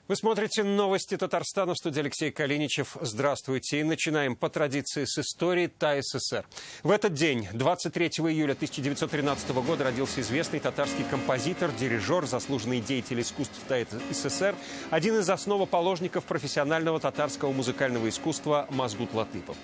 Вы смотрите новости Татарстана, в студии Алексей Калиничев. Здравствуйте. И начинаем по традиции с истории ТАССР. В этот день, 23 июля 1913 года, родился известный татарский композитор, дирижер, заслуженный деятель искусств ТАССР, один из основоположников профессионального татарского музыкального искусства Мазгут Латыпов.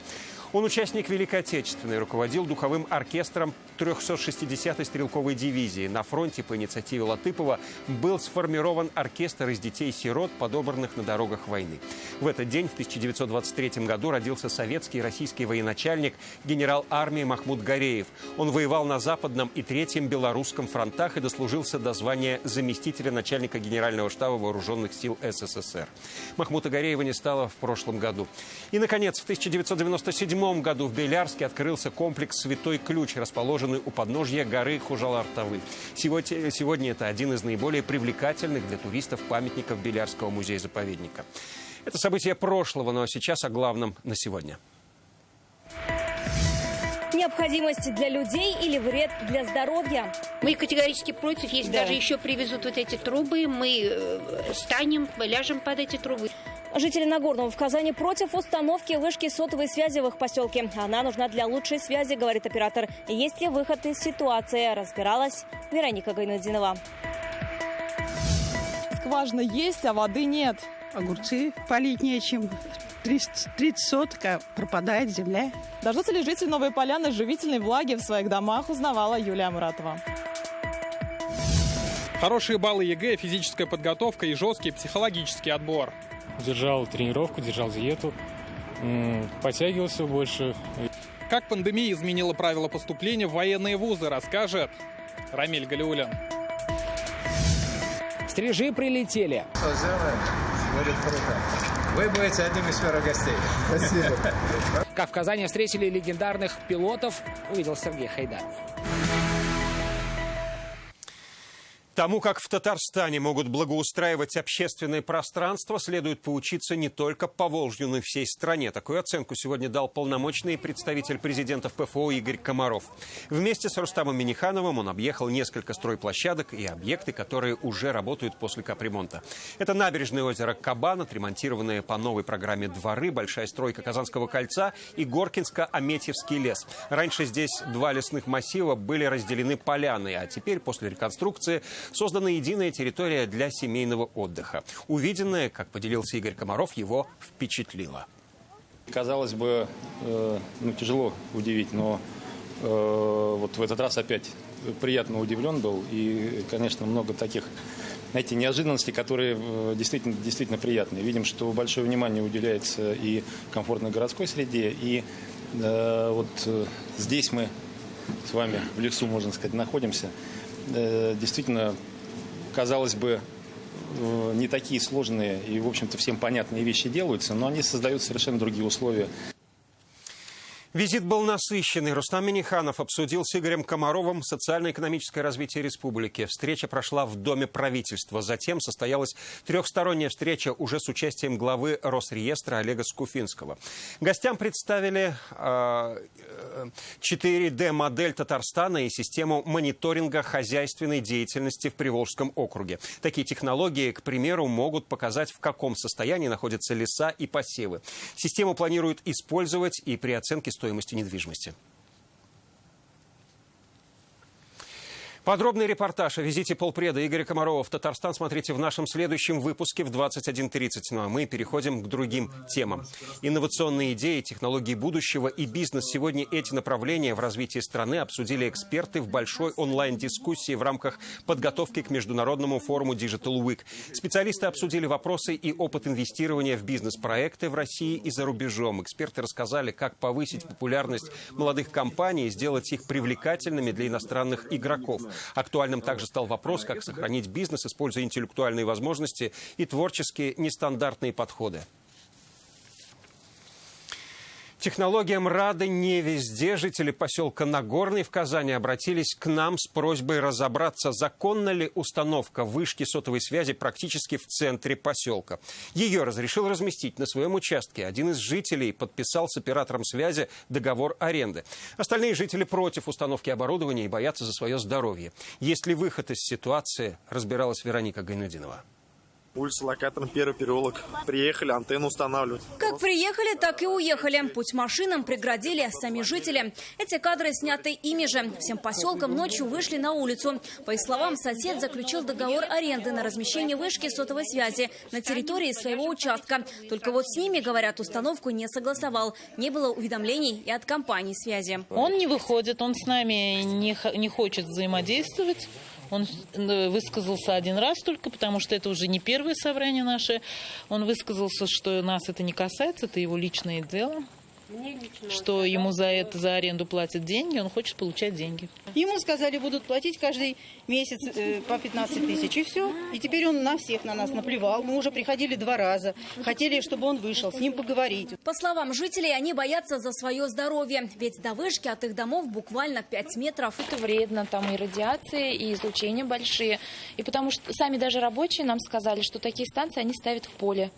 Он участник Великой Отечественной, руководил духовым оркестром 360-й стрелковой дивизии. На фронте по инициативе Латыпова был сформирован оркестр из детей-сирот, подобранных на дорогах войны. В этот день, в 1923 году, родился советский и российский военачальник, генерал армии Махмуд Гареев. Он воевал на Западном и Третьем Белорусском фронтах и дослужился до звания заместителя начальника Генерального штаба Вооруженных сил СССР. Махмуда Гареева не стало в прошлом году. И, наконец, в 1997 году в Белярске открылся комплекс «Святой Ключ», расположенный у подножья горы Хужалар-Тавы. Сегодня это один из наиболее привлекательных для туристов памятников Белярского музея-заповедника. Это событие прошлого, но сейчас о главном на сегодня. Необходимость для людей или вред для здоровья? Мы категорически против. Если даже еще привезут вот эти трубы, мы ляжем под эти трубы. Жители Нагорного в Казани против установки вышки сотовой связи в их поселке. Она нужна для лучшей связи, говорит оператор. Есть ли выход из ситуации? Разбиралась Вероника Гайнудинова. Скважина есть, а воды нет. Огурцы полить нечем. 30 соток, пропадает земля. Дождутся ли жители Новой Поляны живительной влаги в своих домах, узнавала Юлия Муратова. Хорошие баллы ЕГЭ, физическая подготовка и жесткий психологический отбор. Держал тренировку, держал диету, подтягивался больше. Как пандемия изменила правила поступления в военные вузы, расскажет Рамиль Галиуллин. Стрижи прилетели. Будет круто. Вы будете одним из первых гостей. Спасибо. Как в Казани встретили легендарных пилотов, увидел Сергей Хайдаров. Тому, как в Татарстане могут благоустраивать общественное пространство, следует поучиться не только Поволжью, но и всей стране. Такую оценку сегодня дал полномочный представитель президента в ПФО Игорь Комаров. Вместе с Рустамом Миннихановым он объехал несколько стройплощадок и объекты, которые уже работают после капремонта. Это набережное озеро Кабан, отремонтированные по новой программе дворы, большая стройка Казанского кольца и Горкинско-Аметьевский лес. Раньше здесь два лесных массива были разделены поляной, а теперь, после реконструкции, создана единая территория для семейного отдыха. Увиденное, как поделился Игорь Комаров, его впечатлило. Казалось бы, тяжело удивить, но вот в этот раз опять приятно удивлен был. И, конечно, много таких, знаете, неожиданностей, которые действительно приятные. Видим, что большое внимание уделяется и комфортной городской среде. И здесь мы с вами в лесу, можно сказать, находимся. Действительно, казалось бы, не такие сложные и, в общем-то, всем понятные вещи делаются, но они создают совершенно другие условия. Визит был насыщенный. Рустам Минниханов обсудил с Игорем Комаровым социально-экономическое развитие республики. Встреча прошла в Доме правительства. Затем состоялась трехсторонняя встреча уже с участием главы Росреестра Олега Скуфинского. Гостям представили 4D-модель Татарстана и систему мониторинга хозяйственной деятельности в Приволжском округе. Такие технологии, к примеру, могут показать, в каком состоянии находятся леса и посевы. Систему планируют использовать и при оценке стоимости недвижимости. Подробный репортаж о визите полпреда Игоря Комарова в Татарстан смотрите в нашем следующем выпуске в 21:30. Ну а мы переходим к другим темам. Инновационные идеи, технологии будущего и бизнес. Сегодня эти направления в развитии страны обсудили эксперты в большой онлайн-дискуссии в рамках подготовки к международному форуму Digital Week. Специалисты обсудили вопросы и опыт инвестирования в бизнес-проекты в России и за рубежом. Эксперты рассказали, как повысить популярность молодых компаний и сделать их привлекательными для иностранных игроков. Актуальным также стал вопрос, как сохранить бизнес, используя интеллектуальные возможности и творческие нестандартные подходы. Технологиям рады не везде. Жители поселка Нагорный в Казани обратились к нам с просьбой разобраться, законна ли установка вышки сотовой связи практически в центре поселка. Ее разрешил разместить на своем участке. Один из жителей подписал с оператором связи договор аренды. Остальные жители против установки оборудования и боятся за свое здоровье. Есть ли выход из ситуации, разбиралась Вероника Гайнудинова. Улица Локаторная, первый переулок. Приехали, антенну устанавливать. Как приехали, так и уехали. Путь машинам преградили сами жители. Эти кадры сняты ими же. Всем поселкам ночью вышли на улицу. По их словам, сосед заключил договор аренды на размещение вышки сотовой связи на территории своего участка. Только вот с ними, говорят, установку не согласовал. Не было уведомлений и от компании связи. Он не выходит, он с нами не хочет взаимодействовать. Он высказался один раз только, потому что это уже не первое собрание наше. Он высказался, что нас это не касается, это его личное дело. Что ему за аренду платят деньги, он хочет получать деньги. Ему сказали, будут платить каждый месяц по 15 тысяч, и все. И теперь он на всех, на нас наплевал. Мы уже приходили 2 раза, хотели, чтобы он вышел, с ним поговорить. По словам жителей, они боятся за свое здоровье. Ведь до вышки от их домов буквально 5 метров. Это вредно, там и радиация, и излучения большие. И потому что сами даже рабочие нам сказали, что такие станции они ставят в поле.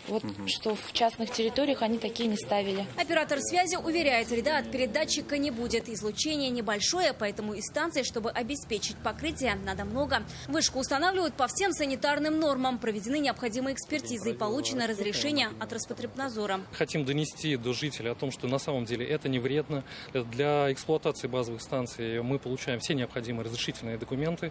Вот что в частных территориях они такие не ставили. Оператор связи уверяет, вреда от передатчика не будет. Излучение небольшое, поэтому и станций, чтобы обеспечить покрытие, надо много. Вышку устанавливают по всем санитарным нормам. Проведены необходимые экспертизы и получено разрешение от Роспотребнадзора. Хотим донести до жителей о том, что на самом деле это не вредно. Для эксплуатации базовых станций мы получаем все необходимые разрешительные документы.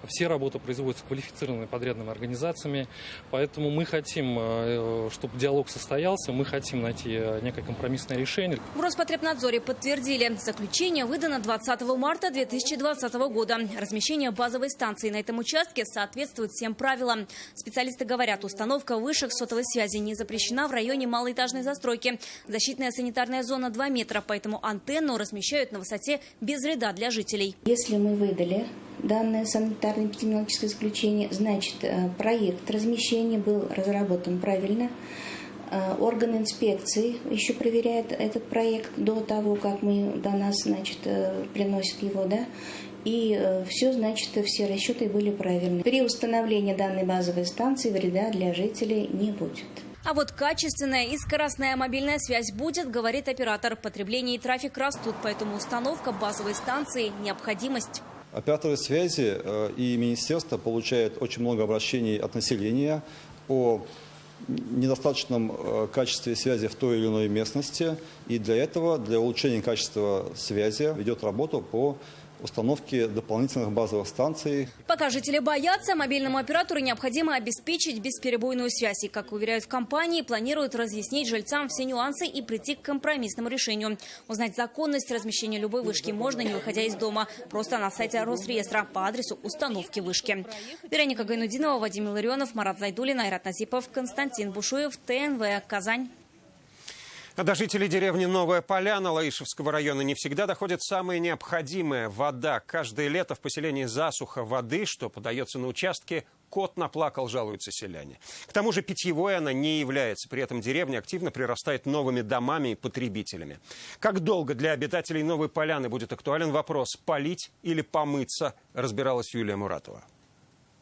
Все работы производятся квалифицированными подрядными организациями. Поэтому мы хотим, чтобы диалог состоялся, мы хотим найти некое компромиссное решение. В Роспотребнадзоре подтвердили, заключение выдано 20 марта 2020 года. Размещение базовой станции на этом участке соответствует всем правилам. Специалисты говорят, установка вышек сотовой связи не запрещена в районе малоэтажной застройки. Защитная санитарная зона 2 метра, поэтому антенну размещают на высоте без вреда для жителей. Если мы выдали данное санитарно-эпидемиологическое заключение, значит, проект размещения был разработан правильно. Орган инспекции еще проверяет этот проект до того, как до нас, значит, приносят его, да. И все, значит, все расчеты были правильны. При установлении данной базовой станции вреда для жителей не будет. А вот качественная и скоростная мобильная связь будет, говорит оператор. Потребление и трафик растут, поэтому установка базовой станции – необходимость. Операторы связи и министерство получают очень много обращений от населения о недостаточном качестве связи в той или иной местности. И для этого, для улучшения качества связи, ведет работу по установки дополнительных базовых станций. Пока жители боятся, мобильному оператору необходимо обеспечить бесперебойную связь. И, как уверяют в компании, планируют разъяснить жильцам все нюансы и прийти к компромиссному решению. Узнать законность размещения любой вышки можно, не выходя из дома. Просто на сайте Росреестра по адресу установки вышки. Вероника Гайнудинова, Вадим Илларионов, Марат Зайдуллин, Айрат Назипов, Константин Бушуев, ТНВ, Казань. А до жителей деревни Новая Поляна Лаишевского района не всегда доходит самое необходимое – вода. Каждое лето в поселении засуха воды, что подается на участке, кот наплакал, жалуются селяне. К тому же питьевой она не является. При этом деревня активно прирастает новыми домами и потребителями. Как долго для обитателей Новой Поляны будет актуален вопрос – полить или помыться, разбиралась Юлия Муратова.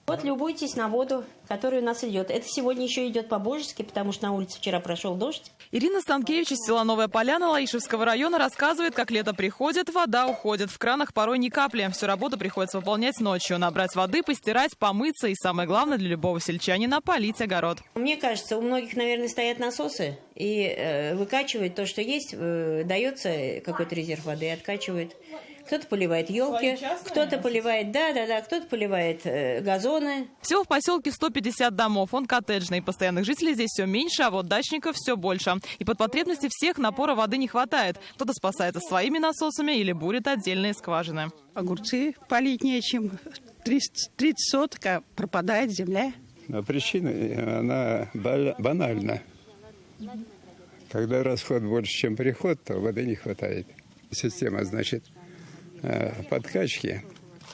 Вот любуйтесь на воду, которая у нас идет. Это сегодня еще идет по-божески, потому что на улице вчера прошел дождь. Ирина Станкевич из села Новая Поляна Лаишевского района рассказывает, как лето приходит, вода уходит. В кранах порой ни капли. Всю работу приходится выполнять ночью. Набрать воды, постирать, помыться и, самое главное для любого сельчанина, полить огород. Мне кажется, у многих, наверное, стоят насосы и выкачивают то, что есть. Дается какой-то резерв воды, откачивают. Кто-то поливает елки, кто-то поливает, кто-то поливает газоны. Всего в поселке 150 домов. Он коттеджный. Постоянных жителей здесь все меньше, а вот дачников все больше. И под потребности всех напора воды не хватает. Кто-то спасается своими насосами или бурит отдельные скважины. Огурцы полить нечем. 30 соток, а пропадает земля. Но причина, она банальна. Когда расход больше, чем приход, то воды не хватает. Система, значит, подкачки,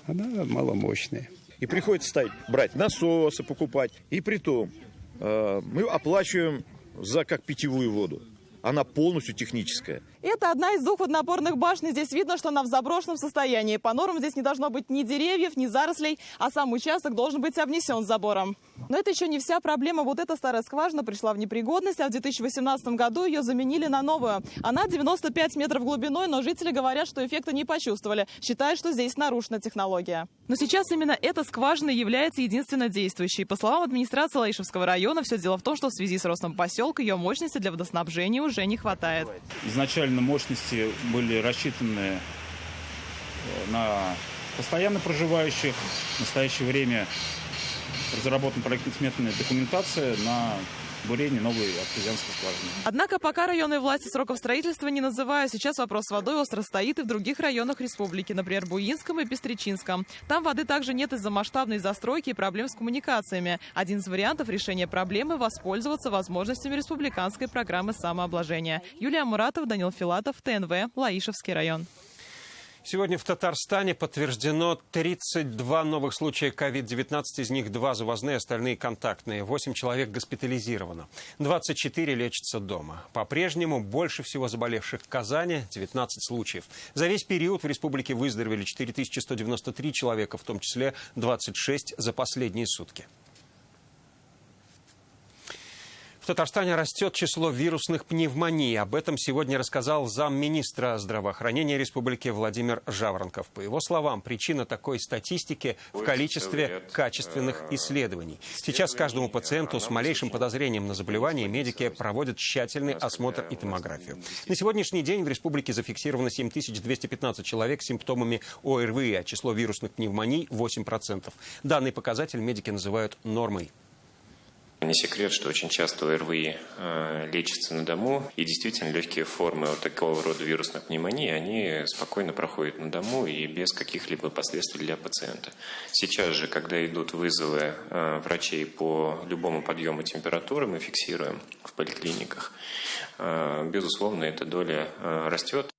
она маломощная. И приходится брать насосы, покупать. И притом мы оплачиваем за как питьевую воду. Она полностью техническая. Это одна из 2 водонапорных башен. Здесь видно, что она в заброшенном состоянии. По нормам здесь не должно быть ни деревьев, ни зарослей, а сам участок должен быть обнесен забором. Но это еще не вся проблема. Вот эта старая скважина пришла в непригодность, а в 2018 году ее заменили на новую. Она 95 метров глубиной, но жители говорят, что эффекта не почувствовали. Считают, что здесь нарушена технология. Но сейчас именно эта скважина является единственно действующей. По словам администрации Лаишевского района, все дело в том, что в связи с ростом поселка ее мощности для водоснабжения уже не хватает. Изначально мощности были рассчитаны на постоянно проживающих. В настоящее время разработана проектно-сметная документация на бурение новой артезианской скважины. Однако пока районные власти сроков строительства не называют. Сейчас вопрос с водой остро стоит и в других районах республики, например, Буинском и Пестричинском. Там воды также нет из-за масштабной застройки и проблем с коммуникациями. Один из вариантов решения проблемы – воспользоваться возможностями республиканской программы самообложения. Юлия Муратова, Данил Филатов, ТНВ, Лаишевский район. Сегодня в Татарстане подтверждено 32 новых случая COVID-19, из них 2 завозные, остальные контактные. 8 человек госпитализировано. 24 лечатся дома. По-прежнему больше всего заболевших в Казани – 19 случаев. За весь период в республике выздоровели 4193 человека, в том числе 26 за последние сутки. В Татарстане растет число вирусных пневмоний. Об этом сегодня рассказал замминистра здравоохранения республики Владимир Жаворонков. По его словам, причина такой статистики в количестве качественных исследований. Сейчас каждому пациенту с малейшим подозрением на заболевание медики проводят тщательный осмотр и томографию. На сегодняшний день в республике зафиксировано 7215 человек с симптомами ОРВИ, а число вирусных пневмоний – 8%. Данный показатель медики называют нормой. Не секрет, что очень часто ОРВИ лечится на дому, и действительно легкие формы вот такого рода вирусных пневмоний, они спокойно проходят на дому и без каких-либо последствий для пациента. Сейчас же, когда идут вызовы врачей по любому подъему температуры, мы фиксируем в поликлиниках, безусловно, эта доля растет.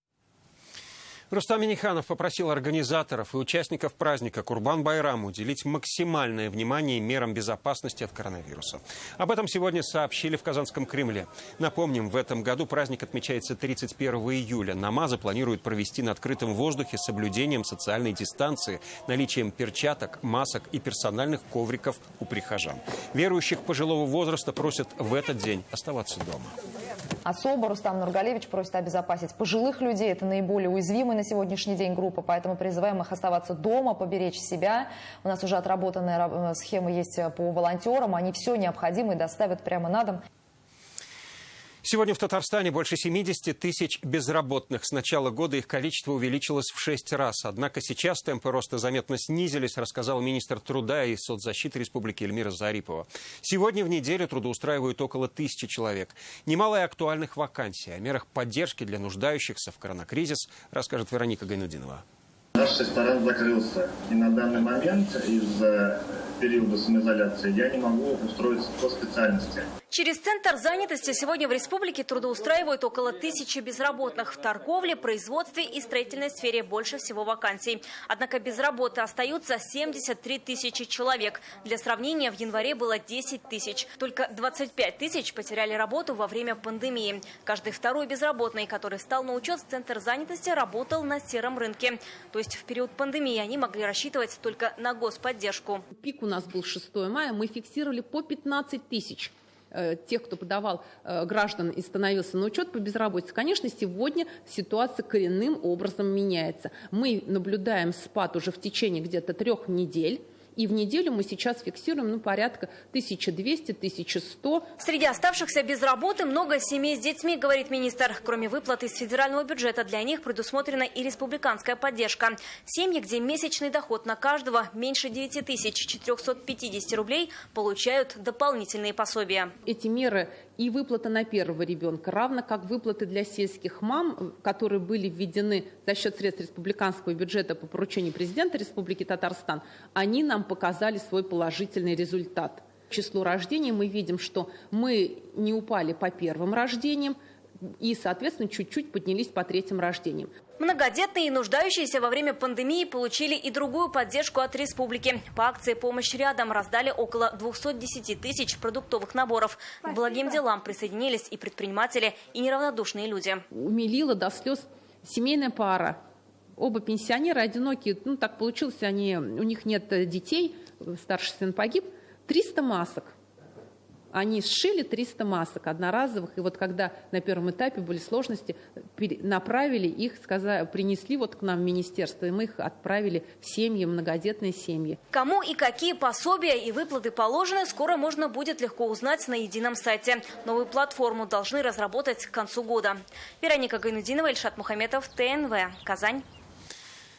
Рустам Минниханов попросил организаторов и участников праздника Курбан-Байрам уделить максимальное внимание мерам безопасности от коронавируса. Об этом сегодня сообщили в Казанском Кремле. Напомним, в этом году праздник отмечается 31 июля. Намазы планируют провести на открытом воздухе с соблюдением социальной дистанции, наличием перчаток, масок и персональных ковриков у прихожан. Верующих пожилого возраста просят в этот день оставаться дома. Особо Рустам Нургалевич просит обезопасить пожилых людей. Это наиболее уязвимая на сегодняшний день группа, поэтому призываем их оставаться дома, поберечь себя. У нас уже отработанная схема есть по волонтерам. Они все необходимое доставят прямо на дом. Сегодня в Татарстане больше 70 тысяч безработных. С начала года их количество увеличилось в 6 раз. Однако сейчас темпы роста заметно снизились, рассказал министр труда и соцзащиты республики Эльмира Зарипова. Сегодня в неделю трудоустраивают около 1000 человек. Немало и актуальных вакансий. О мерах поддержки для нуждающихся в коронакризис расскажет Вероника Гайнудинова. Наш ресторан закрылся. И на данный момент из-за периода самоизоляции я не могу устроиться по специальности. Через Центр занятости сегодня в республике трудоустраивают около 1000 безработных. В торговле, производстве и строительной сфере больше всего вакансий. Однако без работы остаются 73 тысячи человек. Для сравнения, в январе было 10 тысяч. Только 25 тысяч потеряли работу во время пандемии. Каждый второй безработный, который встал на учет в Центр занятости, работал на сером рынке. То есть в период пандемии они могли рассчитывать только на господдержку. Пик у нас был 6 мая, мы фиксировали по 15 тысяч. Тех, кто подавал граждан и становился на учет по безработице. Конечно, сегодня ситуация коренным образом меняется. Мы наблюдаем спад уже в течение где-то 3 недель. И в неделю мы сейчас фиксируем порядка 1200-1100. Среди оставшихся без работы много семей с детьми, говорит министр. Кроме выплаты из федерального бюджета, для них предусмотрена и республиканская поддержка. Семьи, где месячный доход на каждого меньше 9450 рублей, получают дополнительные пособия. Эти меры и выплата на первого ребенка, равно как выплаты для сельских мам, которые были введены за счет средств республиканского бюджета по поручению президента Республики Татарстан, они нам показали свой положительный результат. По числу рождений мы видим, что мы не упали по первым рождениям и, соответственно, чуть-чуть поднялись по третьим рождениям. Многодетные и нуждающиеся во время пандемии получили и другую поддержку от республики. По акции «Помощь рядом» раздали около 210 тысяч продуктовых наборов. К благим делам присоединились и предприниматели, и неравнодушные люди. Умилила до слез семейная пара. Оба пенсионеры одинокие, так получилось, у них нет детей, старший сын погиб. 300 масок. Они сшили 300 масок одноразовых, и вот когда на первом этапе были сложности, направили их, принесли вот к нам в министерство, и мы их отправили в семьи, многодетные семьи. Кому и какие пособия и выплаты положены, скоро можно будет легко узнать на едином сайте. Новую платформу должны разработать к концу года. Вероника Гайнудинова, Ильшат Мухаметов, ТНВ, Казань.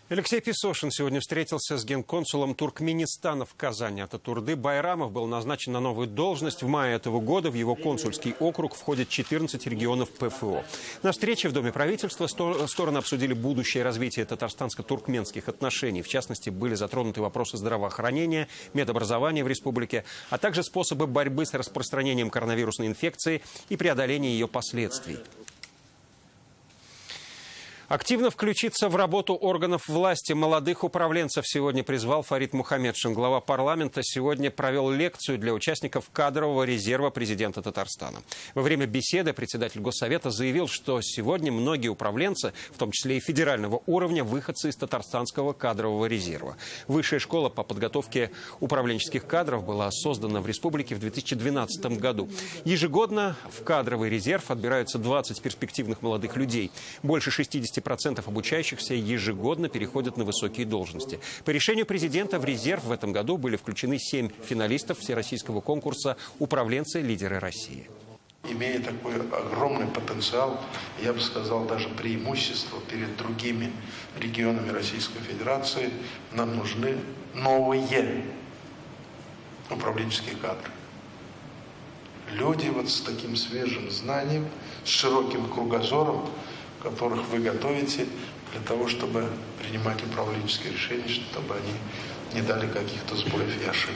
Алексей Песошин сегодня встретился с генконсулом Туркменистана в Казани. Ататурды Байрамов был назначен на новую должность. В мае этого года в его консульский округ входит 14 регионов ПФО. На встрече в Доме правительства стороны обсудили будущее развитие татарстанско-туркменских отношений. В частности, были затронуты вопросы здравоохранения, медобразования в республике, а также способы борьбы с распространением коронавирусной инфекции и преодоления ее последствий. Активно включиться в работу органов власти молодых управленцев сегодня призвал Фарид Мухамедшин. Глава парламента сегодня провел лекцию для участников кадрового резерва президента Татарстана. Во время беседы председатель Госсовета заявил, что сегодня многие управленцы, в том числе и федерального уровня, выходцы из татарстанского кадрового резерва. Высшая школа по подготовке управленческих кадров была создана в республике в 2012 году. Ежегодно в кадровый резерв отбираются 20 перспективных молодых людей. Больше 60% обучающихся ежегодно переходят на высокие должности. По решению президента в резерв в этом году были включены 7 финалистов всероссийского конкурса «Управленцы-лидеры России». Имея такой огромный потенциал, я бы сказал, даже преимущество перед другими регионами Российской Федерации, нам нужны новые управленческие кадры. Люди вот с таким свежим знанием, с широким кругозором, которых вы готовите для того, чтобы принимать управленческие решения, чтобы они не дали каких-то сбоев и ошибок.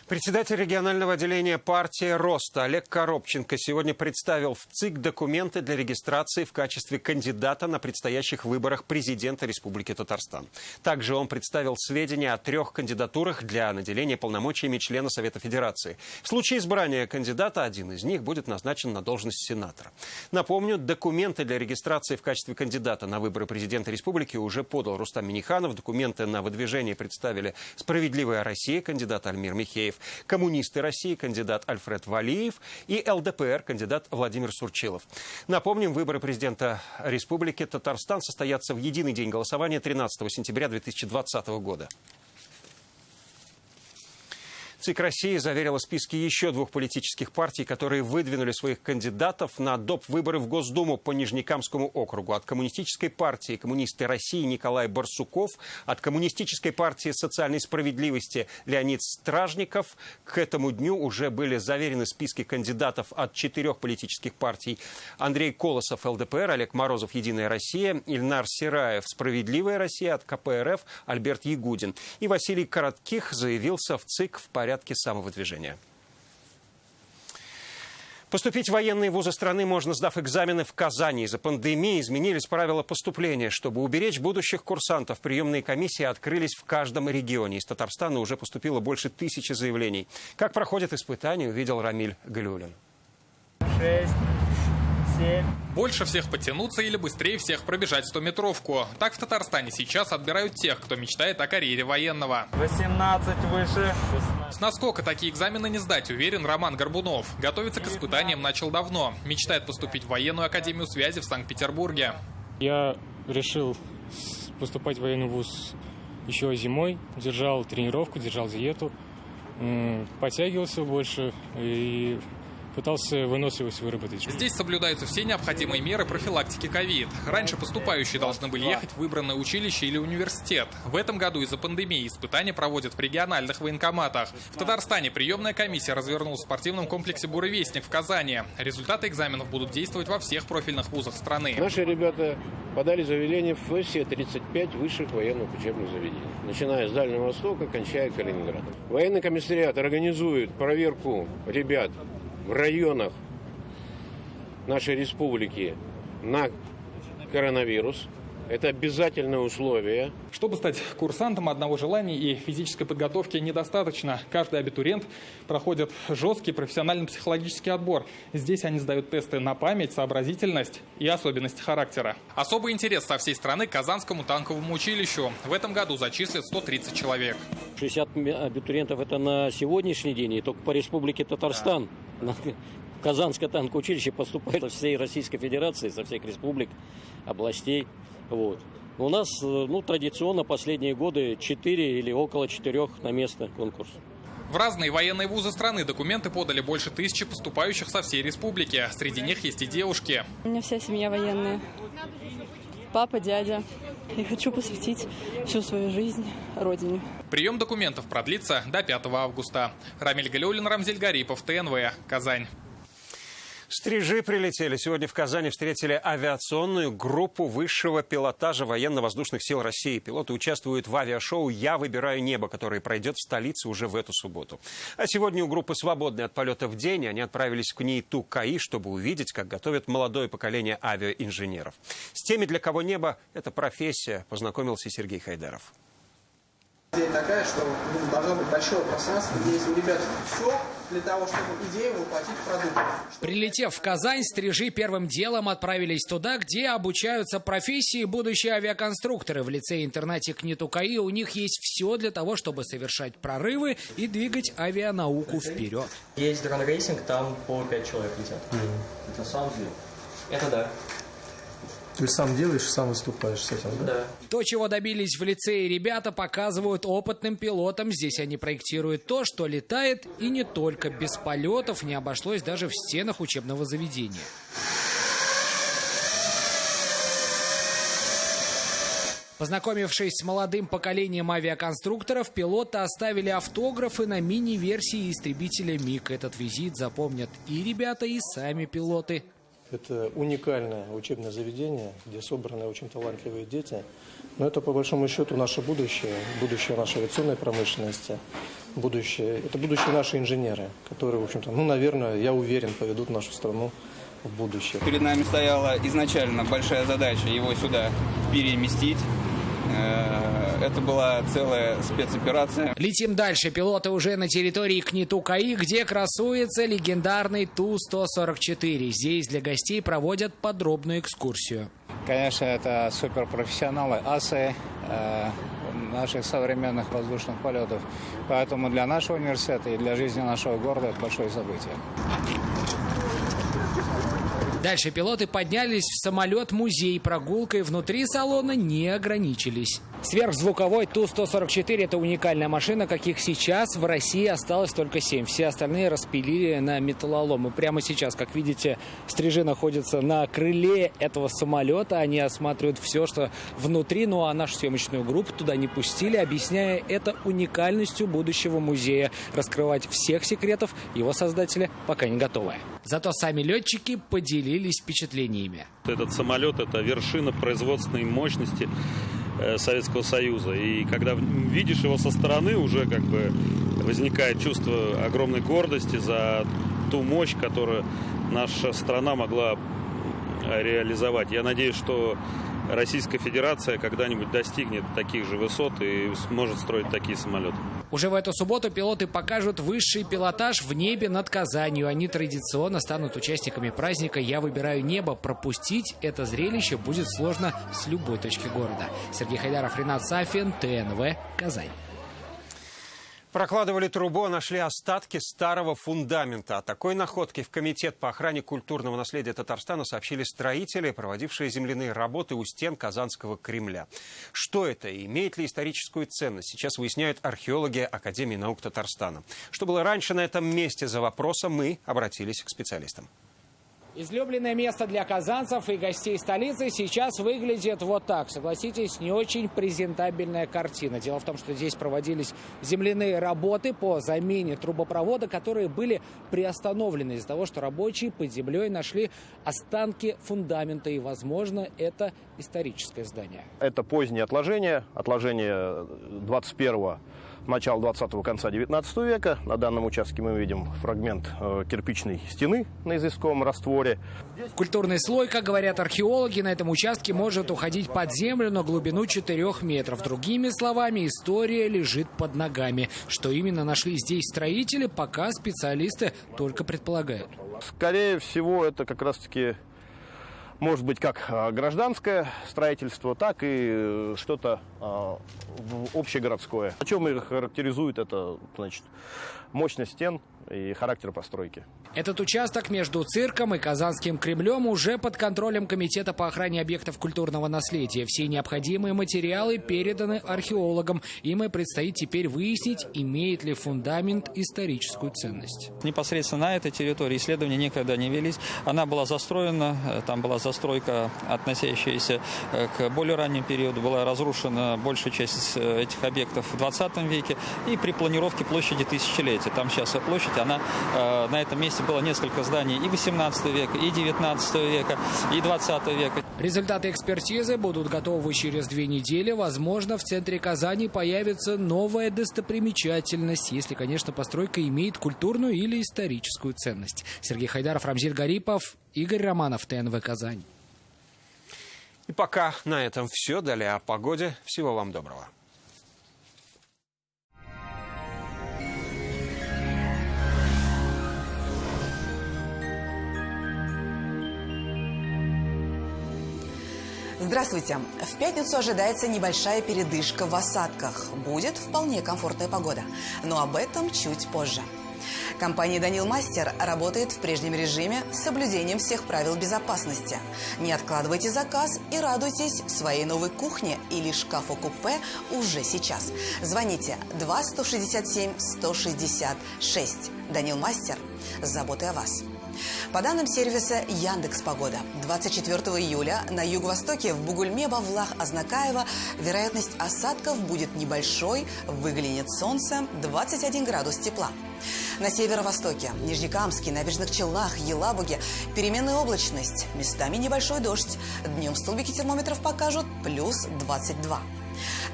Председатель регионального отделения партии «Роста» Олег Коробченко сегодня представил в ЦИК документы для регистрации в качестве кандидата на предстоящих выборах президента Республики Татарстан. Также он представил сведения о 3 кандидатурах для наделения полномочиями члена Совета Федерации. В случае избрания кандидата один из них будет назначен на должность сенатора. Напомню, документы для регистрации в качестве кандидата на выборы президента Республики уже подал Рустам Минниханов. Документы на выдвижение представили «Справедливая Россия», кандидат Альмир Михеев, «Коммунисты России», кандидат Альфред Валиев и ЛДПР, кандидат Владимир Сурчилов. Напомним, выборы президента Республики Татарстан состоятся в единый день голосования 13 сентября 2020 года. ЦИК России заверила списки еще 2 политических партий, которые выдвинули своих кандидатов на доп. Выборы в Госдуму по Нижнекамскому округу. От Коммунистической партии «Коммунисты России» Николай Барсуков, от Коммунистической партии социальной справедливости Леонид Стражников. К этому дню уже были заверены списки кандидатов от 4 политических партий: Андрей Колосов, ЛДПР, Олег Морозов, Единая Россия, Ильнар Сираев, Справедливая Россия, от КПРФ Альберт Ягудин. И Василий Коротких заявился в ЦИК в порядке самовыдвижения. Поступить в военные вузы страны можно, сдав экзамены в Казани. Из-за пандемии изменились правила поступления. Чтобы уберечь будущих курсантов, приемные комиссии открылись в каждом регионе. Из Татарстана уже поступило больше 1000 заявлений. Как проходит испытание, увидел Рамиль Галиулин. 6, 7. Больше всех подтянуться или быстрее всех пробежать 100-метровку. Так в Татарстане сейчас отбирают тех, кто мечтает о карьере военного. 18 выше. 16. С наскока такие экзамены не сдать, уверен Роман Горбунов. Готовиться к испытаниям начал давно. Мечтает поступить в военную академию связи в Санкт-Петербурге. Я решил поступать в военный вуз еще зимой. Держал тренировку, держал диету. Подтягивался больше и пытался выносливость выработать. Здесь соблюдаются все необходимые меры профилактики ковид. Раньше поступающие должны были ехать в выбранное училище или университет. В этом году из-за пандемии испытания проводят в региональных военкоматах. В Татарстане приемная комиссия развернулась в спортивном комплексе «Буревестник» в Казани. Результаты экзаменов будут действовать во всех профильных вузах страны. Наши ребята подали заявление в все 35 высших военных учебных заведений, начиная с Дальнего Востока, кончая Калининградом. Военный комиссариат организует проверку ребят в районах нашей республики на коронавирус. Это обязательное условие. Чтобы стать курсантом, одного желания и физической подготовки недостаточно. Каждый абитуриент проходит жесткий профессионально-психологический отбор. Здесь они сдают тесты на память, сообразительность и особенности характера. Особый интерес со всей страны к Казанскому танковому училищу. В этом году зачислят 130 человек. 60 абитуриентов это на сегодняшний день, и только по Республике Татарстан. Казанское танковое училище поступает со всей Российской Федерации, со всех республик, областей. Вот. У нас традиционно последние годы 4 или около 4 на место конкурс. В разные военные вузы страны документы подали больше 1000 поступающих со всей республики. Среди них есть и девушки. У меня вся семья военная. Папа, дядя. И хочу посвятить всю свою жизнь родине. Прием документов продлится до 5 августа. Рамиль Галиуллин, Рамзель Гарипов, ТНВ, Казань. Стрижи прилетели. Сегодня в Казани встретили авиационную группу высшего пилотажа военно-воздушных сил России. Пилоты участвуют в авиашоу «Я выбираю небо», которое пройдет в столице уже в эту субботу. А сегодня у группы свободный от полетов день. Они отправились в КНИИТУ-КАИ, чтобы увидеть, как готовят молодое поколение авиаинженеров. С теми, для кого небо – это профессия, познакомился Сергей Хайдаров. Идея такая, что должно быть большое пространство, где есть у ребят все для того, чтобы идею воплотить в продукт. Прилетев в Казань, стрижи первым делом отправились туда, где обучаются профессии будущие авиаконструкторы. В лицее-интернате КНИИТУ-КАИ у них есть все для того, чтобы совершать прорывы и двигать авианауку вперед. Есть дрон-рейсинг, там по 5 человек летят. Это сам делал? Это да. Ты сам делаешь, сам выступаешь с этим, да? Да. То, чего добились в лицее ребята, показывают опытным пилотам. Здесь они проектируют то, что летает, и не только. Без полетов не обошлось даже в стенах учебного заведения. Познакомившись с молодым поколением авиаконструкторов, пилоты оставили автографы на мини-версии истребителя МиГ. Этот визит запомнят и ребята, и сами пилоты. Это уникальное учебное заведение, где собраны очень талантливые дети. Но это, по большому счету, наше будущее, будущее нашей авиационной промышленности, будущее. Это будущие наши инженеры, которые, в общем-то, наверное, я уверен, поведут нашу страну в будущее. Перед нами стояла изначально большая задача его сюда переместить. Это была целая спецоперация. Летим дальше. Пилоты уже на территории КНИИТУ-КАИ, где красуется легендарный Ту-144. Здесь для гостей проводят подробную экскурсию. Конечно, это суперпрофессионалы, асы наших современных воздушных полетов. Поэтому для нашего университета и для жизни нашего города это большое событие. Дальше пилоты поднялись в самолет-музей. Прогулкой внутри салона не ограничились. Сверхзвуковой Ту-144 – это уникальная машина, каких сейчас в России осталось только 7. Все остальные распилили на металлолом. И прямо сейчас, как видите, стрижи находятся на крыле этого самолета. Они осматривают все, что внутри. Ну а нашу съемочную группу туда не пустили, объясняя это уникальностью будущего музея. Раскрывать всех секретов его создатели пока не готовы. Зато сами летчики поделились впечатлениями. Этот самолет – это вершина производственной мощности Советского Союза. И когда видишь его со стороны, уже как бы возникает чувство огромной гордости за ту мощь, которую наша страна могла реализовать. Я надеюсь, что Российская Федерация когда-нибудь достигнет таких же высот и сможет строить такие самолеты. Уже в эту субботу пилоты покажут высший пилотаж в небе над Казанью. Они традиционно станут участниками праздника «Я выбираю небо». Пропустить это зрелище будет сложно с любой точки города. Сергей Хайдаров, Ринат Сафин, ТНВ, Казань. Прокладывали трубу, нашли остатки старого фундамента. О такой находке в Комитет по охране культурного наследия Татарстана сообщили строители, проводившие земляные работы у стен Казанского Кремля. Что это и имеет ли историческую ценность, сейчас выясняют археологи Академии наук Татарстана. Что было раньше на этом месте, за вопросом мы обратились к специалистам. Излюбленное место для казанцев и гостей столицы сейчас выглядит вот так. Согласитесь, не очень презентабельная картина. Дело в том, что здесь проводились земляные работы по замене трубопровода, которые были приостановлены из-за того, что рабочие под землей нашли останки фундамента. И, возможно, это историческое здание. Это позднее отложение 21 начала 20-го, конца 19 века. На данном участке мы видим фрагмент кирпичной стены на известковом растворе. Культурный слой, как говорят археологи, на этом участке может уходить под землю на глубину 4 метров. Другими словами, история лежит под ногами. Что именно нашли здесь строители, пока специалисты только предполагают. Скорее всего, это как раз-таки может быть как гражданское строительство, так и что-то общегородское. О чем их характеризует, это, значит, мощность стен и характер постройки. Этот участок между цирком и Казанским Кремлем уже под контролем Комитета по охране объектов культурного наследия. Все необходимые материалы переданы археологам. Им и предстоит теперь выяснить, имеет ли фундамент историческую ценность. Непосредственно на этой территории исследования никогда не велись. Она была застроена, там была застройка, относящаяся к более раннему периоду. Была разрушена большая часть этих объектов в 20 веке. И при планировке площади тысячелетия. Там сейчас площадь, она на этом месте было несколько зданий и 18 века, и 19 века, и 20 века. Результаты экспертизы будут готовы через 2 недели. Возможно, в центре Казани появится новая достопримечательность, если, конечно, постройка имеет культурную или историческую ценность. Сергей Хайдаров, Рамзиль Гарипов, Игорь Романов, ТНВ Казань. И пока на этом все. Далее о погоде. Всего вам доброго. Здравствуйте! В пятницу ожидается небольшая передышка в осадках. Будет вполне комфортная погода. Но об этом чуть позже. Компания «Данил Мастер» работает в прежнем режиме с соблюдением всех правил безопасности. Не откладывайте заказ и радуйтесь своей новой кухне или шкафу-купе уже сейчас. Звоните 2-167-166. «Данил Мастер» с заботой о вас. По данным сервиса Яндекс.Погода, 24 июля на юго-востоке в Бугульме, Бавлах, Азнакаево вероятность осадков будет небольшой, выглянет солнце, 21 градус тепла. На северо-востоке, Нижнекамске, Набережных Челнах, Елабуге переменная облачность, местами небольшой дождь. Днем столбики термометров покажут плюс 22.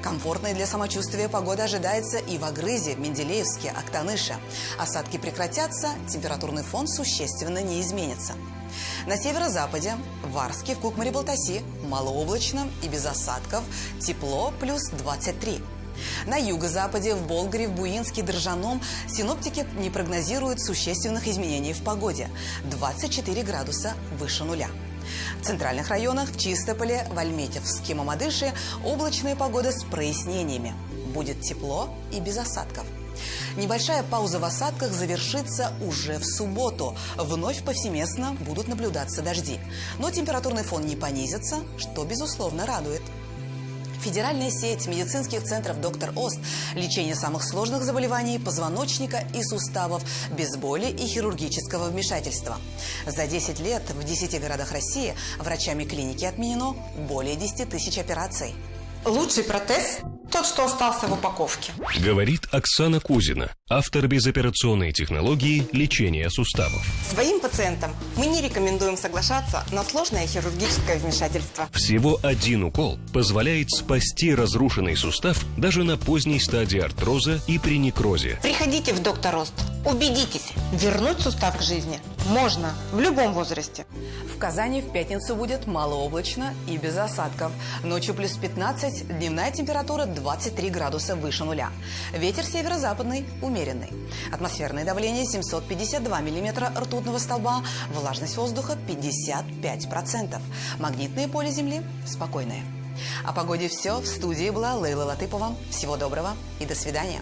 Комфортной для самочувствия погода ожидается и в Агрызе, Менделеевске, Актаныше. Осадки прекратятся, температурный фон существенно не изменится. На северо-западе, в Арске, в Кукмаре-Балтаси малооблачно и без осадков, тепло плюс 23. На юго-западе, в Болгаре, в Буинске, Дрожжаном синоптики не прогнозируют существенных изменений в погоде. 24 градуса выше нуля. В центральных районах, в Чистополе, в Альметьевске, Мамадыше облачная погода с прояснениями. Будет тепло и без осадков. Небольшая пауза в осадках завершится уже в субботу. Вновь повсеместно будут наблюдаться дожди. Но температурный фон не понизится, что, безусловно, радует. Федеральная сеть медицинских центров «Доктор Ост» – лечение самых сложных заболеваний позвоночника и суставов без боли и хирургического вмешательства. За 10 лет в 10 городах России врачами клиники отменено более 10 тысяч операций. Лучший протез – тот, что остался в упаковке. Говорит Оксана Кузина, автор безоперационной технологии лечения суставов. Своим пациентам мы не рекомендуем соглашаться на сложное хирургическое вмешательство. Всего один укол позволяет спасти разрушенный сустав даже на поздней стадии артроза и при некрозе. Приходите в «Доктор Ост». Убедитесь, вернуть сустав к жизни можно в любом возрасте. В Казани в пятницу будет малооблачно и без осадков. Ночью плюс 15, дневная температура 23 градуса выше нуля. Ветер северо-западный умеренный. Атмосферное давление 752 миллиметра ртутного столба. Влажность воздуха 55%. Магнитное поле Земли спокойное. О погоде все. В студии была Лейла Латыпова. Всего доброго и до свидания.